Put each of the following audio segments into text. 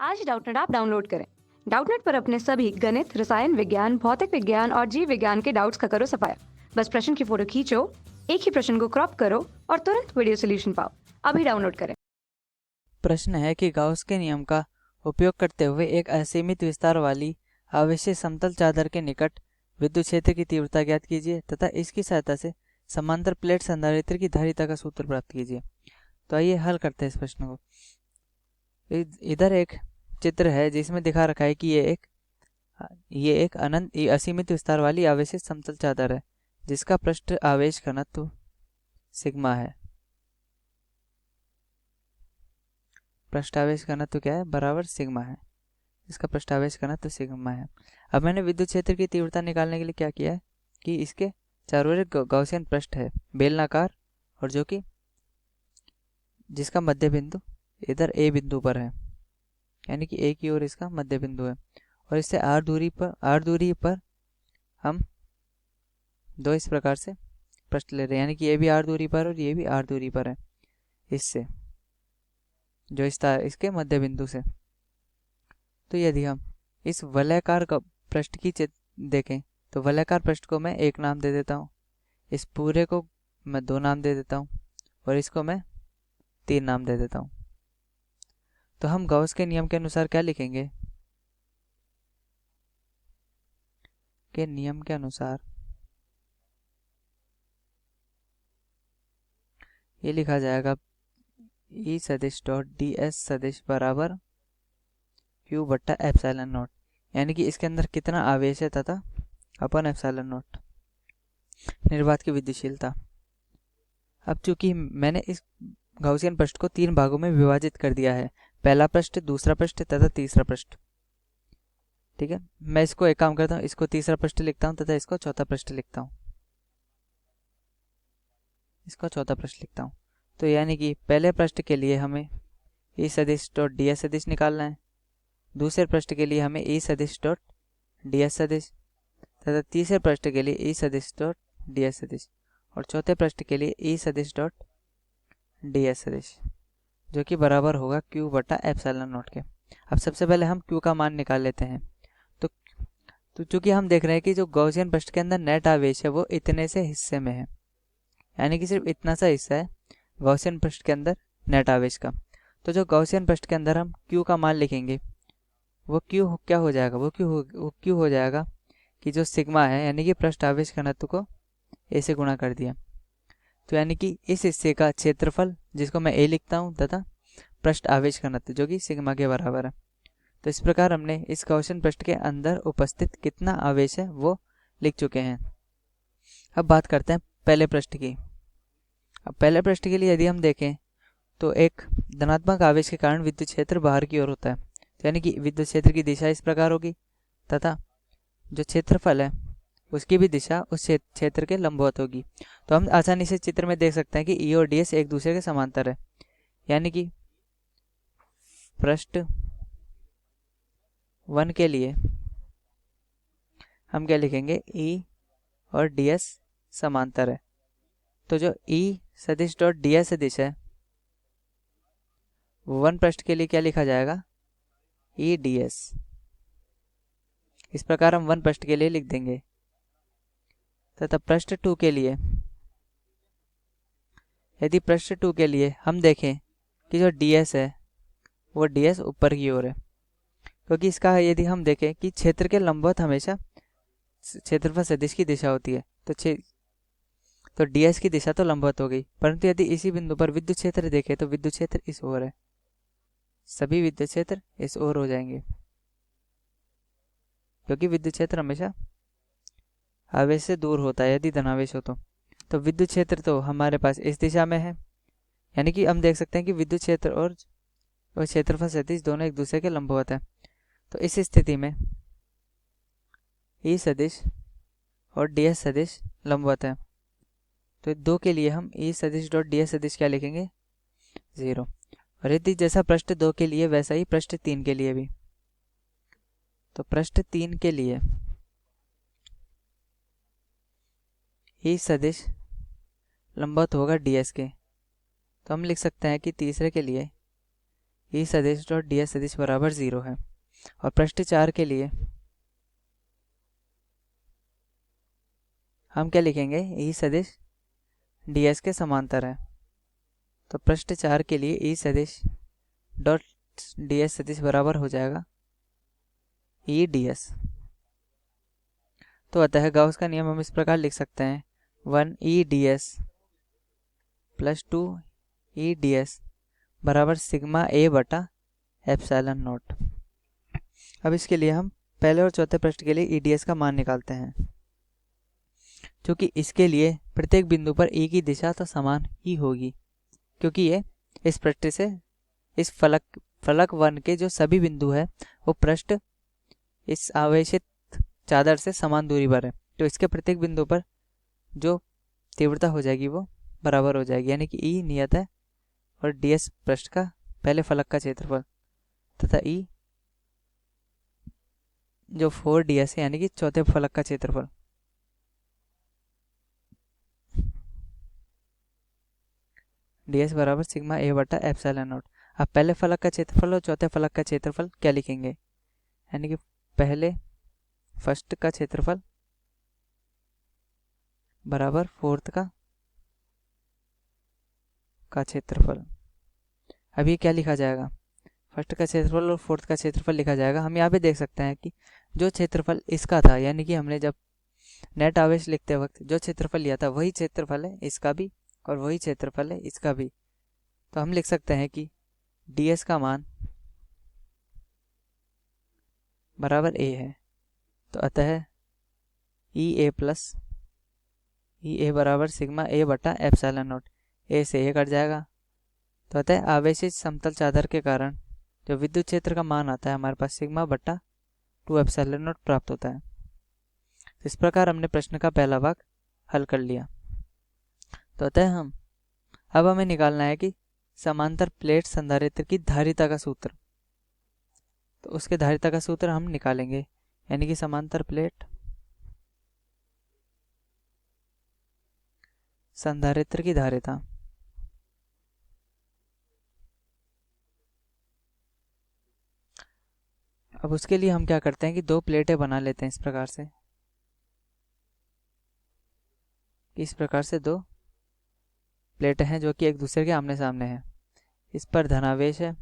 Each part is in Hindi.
आज डाउटनेट आप डाउनलोड करें। डाउटनेट पर अपने सभी गणित, रसायन विज्ञान, भौतिक विज्ञान और जीव विज्ञान के डाउट्स का करो सफाया। बस प्रश्न की फोटो खींचो, एक ही प्रश्न को क्रॉप करो और तुरंत वीडियो सोल्यूशन पाओ। अभी डाउनलोड करें। प्रश्न है कि गाउस के नियम का उपयोग करते हुए एक असीमित विस्तार वाली आवेशित समतल चादर के निकट विद्युत क्षेत्र की तीव्रता ज्ञात कीजिए तथा इसकी सहायता से समांतर प्लेट संधारित्र की धारिता का सूत्र प्राप्त कीजिए। तो आइए हल करते हैं इस प्रश्न को। इधर एक चित्र है जिसमें दिखा रखा है कि ये एक अनंत असीमित विस्तार वाली आवेशित समतल चादर है जिसका पृष्ठ आवेश घनत्व सिग्मा है। पृष्ठावेश घनत्व क्या है? बराबर सिग्मा है। इसका पृष्ठावेश घनत्व सिग्मा है। अब मैंने विद्युत क्षेत्र की तीव्रता निकालने के लिए क्या किया है कि इसके चारों ओर एक गॉसियन पृष्ठ है बेलनाकार, और जो कि जिसका मध्य बिंदु इधर ए बिंदु पर है, यानी कि ए की ओर इसका मध्य बिंदु है। और इससे आर दूरी पर हम दो इस प्रकार से पृष्ठ ले रहे हैं, यानी कि ये भी आर दूरी पर और ये भी आर दूरी पर है इससे, जो इसके मध्य बिंदु से। तो यदि हम इस वलयाकार पृष्ठ की देखें तो वलयाकार पृष्ठ को मैं एक नाम दे देता हूँ, इस पूरे को मैं दो नाम दे देता हूँ और इसको मैं तीन नाम दे देता हूँ। तो हम गॉस के नियम के अनुसार क्या लिखेंगे के नियम के अनुसार ये लिखा जाएगा ई सदिश डॉट डी एस सदिश बराबर क्यू बट्टा एप्सिलॉन नॉट, यानी कि इसके अंदर कितना आवेश है तथा अपन एप्सिलॉन नॉट निर्वात की विद्युतशीलता। अब चूंकि मैंने इस गॉसियन पृष्ठ को तीन भागों में विभाजित कर दिया है, पहला पृष्ठ, दूसरा पृष्ठ तथा तीसरा पृष्ठ। ठीक है, मैं इसको एक काम करता हूँ, इसको तीसरा पृष्ठ लिखता हूँ तथा इसको चौथा पृष्ठ लिखता हूँ, इसको चौथा पृष्ठ लिखता हूँ। तो यानी कि पहले पृष्ठ के लिए हमें ई सदिश डॉट डी एस सदिश निकालना है, दूसरे पृष्ठ के लिए हमें ई सदिश डॉट डी एस सदिश तथा तीसरे पृष्ठ के लिए ई सदिश डॉट डी एस सदिश और चौथे पृष्ठ के लिए ई सदिश डॉट डी एस सदिश, जो कि बराबर होगा क्यू बटा एप्सिलॉन नॉट के। अब सबसे पहले हम क्यू का मान निकाल लेते हैं। तो चूंकि हम देख रहे हैं कि जो गॉसियन पृष्ठ के अंदर नेट आवेश है वो इतने से हिस्से में है, यानी कि सिर्फ इतना सा हिस्सा है गॉसियन पृष्ठ के अंदर नेट आवेश का। तो जो गॉसियन पृष्ठ के अंदर हम क्यू का मान लिखेंगे वो क्यू क्या हो जाएगा, वो क्यू हो जाएगा कि जो सिग्मा है, यानी कि पृष्ठ आवेश घनत्व को ए से गुणा कर दिया। तो यानी कि इस हिस्से का क्षेत्रफल जिसको मैं ए लिखता हूँ तथा पृष्ठ आवेश घनत्व जो कि सिग्मा के बराबर है। तो इस प्रकार हमने इस गॉसियन पृष्ठ के अंदर उपस्थित कितना आवेश है वो लिख चुके हैं। अब बात करते हैं पहले पृष्ठ की। अब पहले पृष्ठ के लिए यदि हम देखें तो एक धनात्मक आवेश के कारण विद्युत क्षेत्र बाहर की ओर होता है, तो यानी कि विद्युत क्षेत्र की दिशा इस प्रकार होगी तथा जो क्षेत्रफल है उसकी भी दिशा उस क्षेत्र के लंबवत होगी। तो हम आसानी से चित्र में देख सकते हैं कि ई और डी एस एक दूसरे के समांतर है, यानी कि पृष्ठ 1 के लिए हम क्या लिखेंगे, ई और डी एस समांतर है। तो जो ई सदिश डॉट डी एस सदिश है वन पृष्ठ के लिए क्या लिखा जाएगा, ई डी एस। इस प्रकार हम वन पृष्ठ के लिए लिख देंगे तथा पृष्ठ 2 के लिए यदि पृष्ठ 2 के लिए हम देखें कि जो डी एस है वो डी एस ऊपर की ओर है, क्योंकि इसका यदि हम देखें कि क्षेत्र के लंबवत हमेशा क्षेत्रफल सदिश की दिशा होती है। तो डी एस की दिशा तो लंबवत हो गई, परंतु यदि इसी बिंदु पर विद्युत क्षेत्र देखें तो विद्युत क्षेत्र इस ओर है, सभी विद्युत क्षेत्र इस ओर हो जाएंगे, क्योंकि विद्युत क्षेत्र हमेशा आवेश से दूर होता है यदि धनावेश हो तो विद्युत क्षेत्र तो हमारे पास इस दिशा में है, यानी कि हम देख सकते हैं कि विद्युत क्षेत्र और क्षेत्रफल सदिश दोनों एक दूसरे के लंबवत है। तो इस स्थिति में ई सदिश और डी एस सदिश लंबवत है, तो दो के लिए हम ई सदिश डॉट डी एस सदिश क्या लिखेंगे, 0। और यदि जैसा पृष्ठ 2 के लिए वैसा ही पृष्ठ 3 के लिए भी। तो पृष्ठ 3 के लिए ई सदिश लंबवत होगा डी एस के, तो हम लिख सकते हैं कि तीसरे के लिए ई सदिश डॉट डी एस सदिश बराबर 0 है। और प्रश्न 4 के लिए हम क्या लिखेंगे, ई सदिश डी एस के समांतर है। तो प्रश्न 4 के लिए ई सदिश डॉट डी एस सदिश बराबर हो जाएगा ई डी एस। तो अतः गाउस का नियम हम इस प्रकार लिख सकते हैं 1 E D S plus 2 E D S बराबर सिग्मा ए बटा एप्सिलॉन नॉट। अब इसके लिए हम पहले और चौथे प्रश्न के लिए ई डी एस का मान निकालते हैं, क्योंकि इसके लिए प्रत्येक बिंदु पर ए की दिशा तो समान ही होगी, क्योंकि ये इस पृष्ठ से इस फलक 1 के जो सभी बिंदु है वो पृष्ठ इस आवेशित चादर से समान दूरी पर है। तो इसके प्रत्येक बिंदु पर जो तीव्रता हो जाएगी वो बराबर हो जाएगी, यानी कि ई नियत है और डी एस पृष्ठ का पहले फलक का क्षेत्रफल तथा ई जो 4 डी एस है यानी कि चौथे फलक का क्षेत्रफल। डी एस बराबर सिग्मा ए बटा एप्सिलॉन नॉट। अब पहले फलक का क्षेत्रफल और चौथे फलक का क्षेत्रफल क्या लिखेंगे, यानी कि पहले फर्स्ट का क्षेत्रफल बराबर फोर्थ का क्षेत्रफल। अब ये क्या लिखा जाएगा, फर्स्ट का क्षेत्रफल और फोर्थ का क्षेत्रफल लिखा जाएगा। हम यहाँ पे देख सकते हैं कि जो क्षेत्रफल इसका था, यानी कि हमने जब नेट आवेश लिखते वक्त जो क्षेत्रफल लिया था वही क्षेत्रफल है इसका भी और वही क्षेत्रफल है इसका भी। तो हम लिख सकते हैं कि ds का मान बराबर a है। तो अतः ई ए प्लस ई ए बराबर सिग्मा ए बटा एप्सिलॉन नॉट। ए से ए कट जाएगा। तो अतः आवेशित समतल चादर के कारण जो विद्युत क्षेत्र का मान आता है हमारे पास सिग्मा बटा 2 एप्सिलॉन नॉट प्राप्त होता है। इस प्रकार हमने प्रश्न का पहला भाग हल कर लिया। तो अतः अब हमें निकालना है कि समांतर प्लेट संधारित्र की धारिता का सूत्र। तो उसके धारिता का सूत्र हम निकालेंगे, यानी कि समांतर प्लेट संधारित्र की धारिता। अब उसके लिए हम क्या करते हैं कि दो प्लेटें बना लेते हैं इस प्रकार से। इस प्रकार से दो प्लेटें हैं जो कि एक दूसरे के आमने सामने हैं। इस पर धनावेश है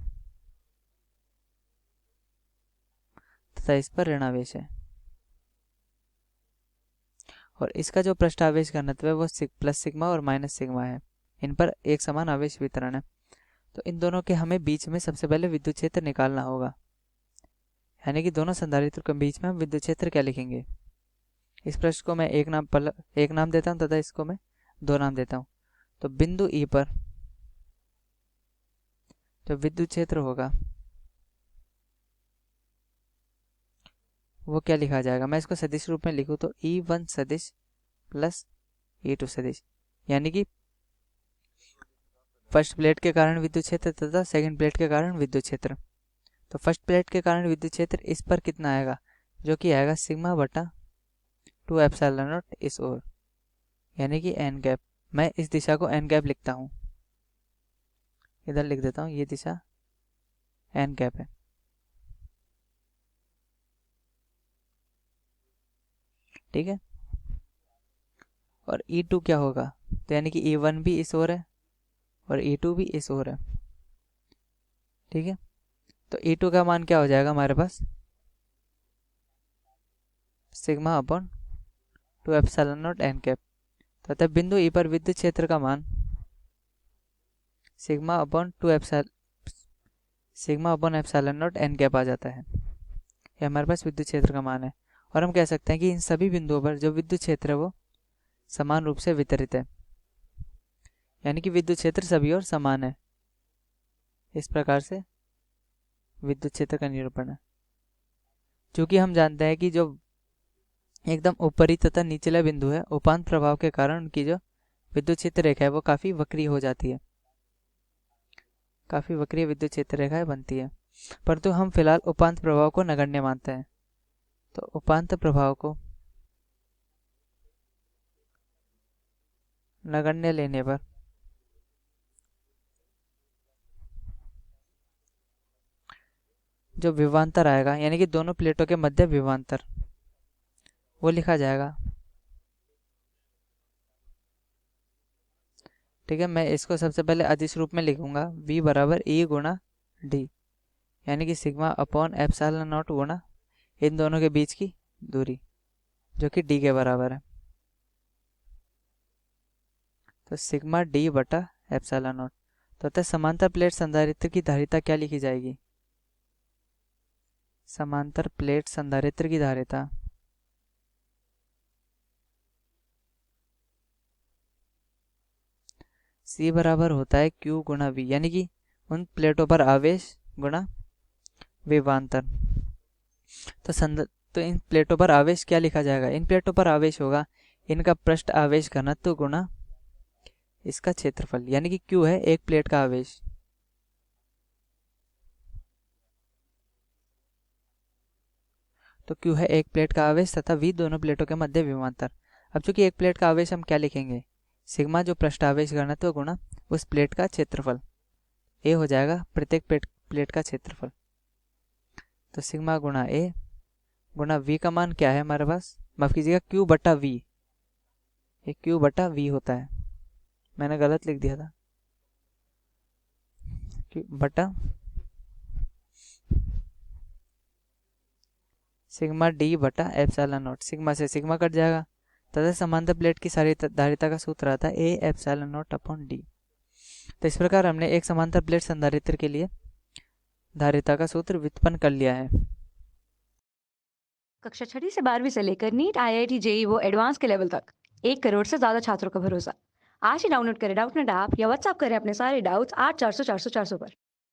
तथा इस पर ऋणावेश है और इसका जो पृष्ठावेश घनत्व है वो प्लस सिग्मा और माइनस सिग्मा है। इन पर एक समान आवेश वितरण है। तो इन दोनों के हमें बीच में सबसे पहले विद्युत क्षेत्र निकालना होगा, यानी कि दोनों संधारित्र के बीच में हम विद्युत क्षेत्र क्या लिखेंगे। इस प्रश्न को मैं एक नाम देता हूँ तथा इसको मैं 2 नाम देता हूँ। तो बिंदु ई पर जो विद्युत क्षेत्र होगा वो क्या लिखा जाएगा, मैं इसको सदिश रूप में लिखूँ तो E1 सदिश प्लस E2 सदिश, यानी कि फर्स्ट प्लेट के कारण विद्युत क्षेत्र तथा सेकंड प्लेट के कारण विद्युत क्षेत्र। तो फर्स्ट प्लेट के कारण विद्युत क्षेत्र इस पर कितना आएगा, जो कि आएगा सिग्मा बटा 2 एप्सिलॉन नॉट इस ओर, यानी कि एन गैप। मैं इस दिशा को एन गैप लिखता हूँ, इधर लिख देता हूँ, ये दिशा एन गैप है। ठीक है। और E2 क्या होगा, तो यानी कि E1 भी इस ओर है और E2 भी इस ओर है। ठीक है। तो E2 का मान क्या हो जाएगा हमारे पास, sigma upon 2 epsilon nought n cap. तो अतः बिंदु E पर विद्युत क्षेत्र का मान sigma upon epsilon nought n cap आ जाता है। ये हमारे पास विद्युत क्षेत्र का मान है। और हम कह सकते हैं कि इन सभी बिंदुओं पर जो विद्युत क्षेत्र है वो समान रूप से वितरित है, यानी कि विद्युत क्षेत्र सभी ओर समान है। इस प्रकार से विद्युत क्षेत्र का निरूपण है। चूंकि हम जानते हैं कि जो एकदम ऊपरी तथा निचला बिंदु है, उपांत प्रभाव के कारण उनकी जो विद्युत क्षेत्र रेखा है वो काफी वक्रीय हो जाती है, काफी वक्रीय विद्युत क्षेत्र रेखाएं बनती है। परंतु हम फिलहाल उपांत प्रभाव को नगण्य मानते हैं। तो उपांत प्रभाव को नगण्य लेने पर जो विभवांतर आएगा यानी कि दोनों प्लेटों के मध्य विभवांतर, वो लिखा जाएगा। ठीक है, मैं इसको सबसे पहले अदिश रूप में लिखूंगा, v बराबर e गुणा डी, यानी कि सिग्मा अपॉन एप्सिलॉन नॉट गुणा इन दोनों के बीच की दूरी जो कि d के बराबर है। तो सिग्मा d बटा एप्सिलॉन नॉट। तो अतः समांतर प्लेट संधारित्र की धारिता क्या लिखी जाएगी? समांतर प्लेट संधारित्र की धारिता C बराबर होता है Q गुणा V, यानी कि उन प्लेटों पर आवेश गुणा विभवांतर। तो इन प्लेटों पर आवेश क्या लिखा जाएगा? इन प्लेटों पर आवेश होगा इनका पृष्ठ आवेश घनत्व गुणा इसका क्षेत्रफल, यानी कि Q है एक प्लेट का आवेश। तो Q है एक प्लेट का आवेश तथा V दोनों प्लेटों के मध्य विभवांतर। अब चूंकि एक प्लेट का आवेश हम क्या लिखेंगे? सिग्मा जो पृष्ठ आवेश घनत्व गुणा उस प्लेट का क्षेत्रफल, A हो जाएगा प्रत्येक प्लेट का क्षेत्रफल। तो सिग्मा गुणा A गुणा V का मान क्या है हमारे पास? माफ कीजिएगा, Q बटा V, ये Q बटा V होता है, मैंने गलत लिख दिया था, Q बटा सिग्मा D बटा एप्सिलॉन नॉट। सिग्मा से सिग्मा कट जाएगा तथा समांतर प्लेट की सारी धारिता का सूत्र आता है A epsilon not upon D। तो इस प्रकार हमने एक समांतर प्लेट संधारित्र के लिए धारिता का सूत्र व्युत्पन्न कर लिया है। कक्षा 6 से 12वीं से लेकर नीट, IIT, JEE वो एडवांस के लेवल तक 1 करोड़ से ज्यादा छात्रों का भरोसा। आज ही डाउनलोड करें डाउटनेट ऐप या व्हाट्सएप करें अपने सारे डाउट्स 8400 400 400 पर।